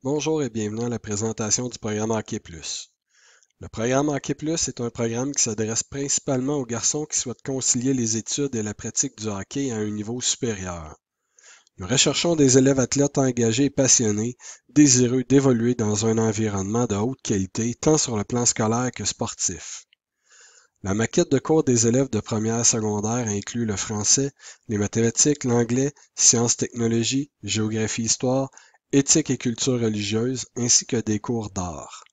Bonjour et bienvenue à la présentation du programme Hockey Plus. Le programme Hockey Plus est un programme qui s'adresse principalement aux garçons qui souhaitent concilier les études et la pratique du hockey à un niveau supérieur. Nous recherchons des élèves athlètes engagés et passionnés, désireux d'évoluer dans un environnement de haute qualité tant sur le plan scolaire que sportif. La maquette de cours des élèves de première secondaire inclut le français, les mathématiques, l'anglais, sciences, technologies, géographie, histoire, éthique et culture religieuse, ainsi que des cours d'art.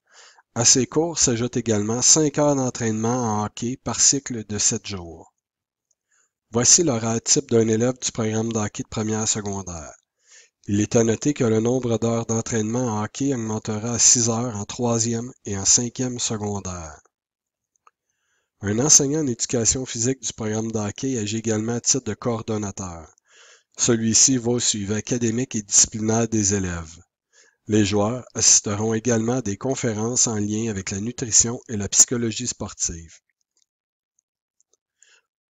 À ces cours s'ajoutent également 5 heures d'entraînement en hockey par cycle de 7 jours. Voici l'horaire type d'un élève du programme de hockey de première secondaire. Il est à noter que le nombre d'heures d'entraînement en hockey augmentera à 6 heures en troisième et en cinquième secondaire. Un enseignant en éducation physique du programme de hockey agit également à titre de coordonnateur. Celui-ci va au suivi académique et disciplinaire des élèves. Les joueurs assisteront également à des conférences en lien avec la nutrition et la psychologie sportive.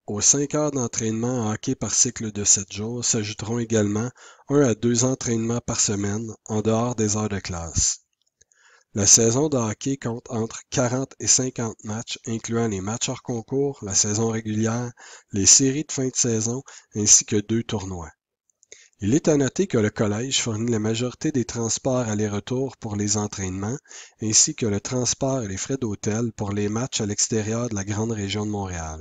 Aux 5 heures d'entraînement en hockey par cycle de 7 jours s'ajouteront également 1 à 2 entraînements par semaine en dehors des heures de classe. La saison de hockey compte entre 40 et 50 matchs, incluant les matchs hors concours, la saison régulière, les séries de fin de saison, ainsi que 2 tournois. Il est à noter que le collège fournit la majorité des transports aller-retour pour les entraînements, ainsi que le transport et les frais d'hôtel pour les matchs à l'extérieur de la grande région de Montréal.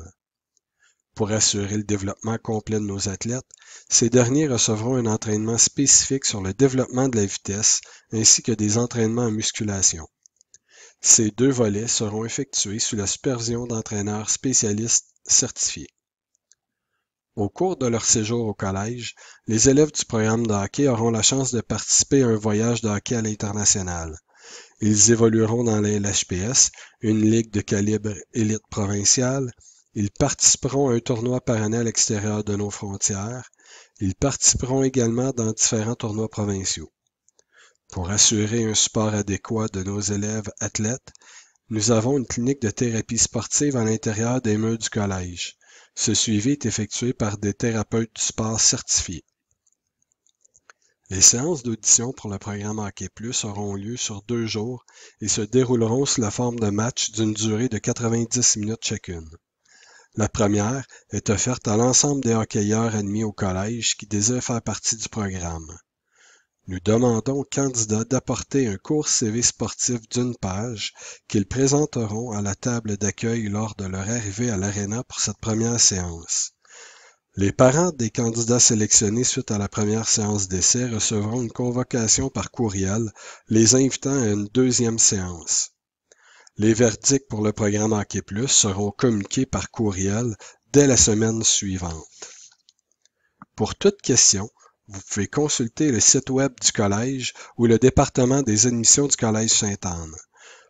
Pour assurer le développement complet de nos athlètes, ces derniers recevront un entraînement spécifique sur le développement de la vitesse ainsi que des entraînements en musculation. Ces 2 volets seront effectués sous la supervision d'entraîneurs spécialistes certifiés. Au cours de leur séjour au collège, les élèves du programme de hockey auront la chance de participer à un voyage de hockey à l'international. Ils évolueront dans la LHPS, une ligue de calibre élite provinciale. Ils participeront à un tournoi par année à l'extérieur de nos frontières. Ils participeront également dans différents tournois provinciaux. Pour assurer un support adéquat de nos élèves athlètes, nous avons une clinique de thérapie sportive à l'intérieur des murs du collège. Ce suivi est effectué par des thérapeutes du sport certifiés. Les séances d'audition pour le programme Hockey Plus auront lieu sur 2 jours et se dérouleront sous la forme de matchs d'une durée de 90 minutes chacune. La première est offerte à l'ensemble des hockeyeurs admis au collège qui désirent faire partie du programme. Nous demandons aux candidats d'apporter un court CV sportif d'1 page qu'ils présenteront à la table d'accueil lors de leur arrivée à l'aréna pour cette première séance. Les parents des candidats sélectionnés suite à la première séance d'essai recevront une convocation par courriel les invitant à une 2e séance. Les verdicts pour le programme Hockey Plus seront communiqués par courriel dès la semaine suivante. Pour toute question, vous pouvez consulter le site web du collège ou le département des admissions du Collège Sainte-Anne.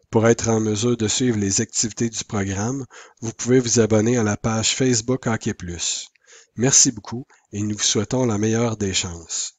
Pour être en mesure de suivre les activités du programme, vous pouvez vous abonner à la page Facebook Hockey Plus. Merci beaucoup et nous vous souhaitons la meilleure des chances.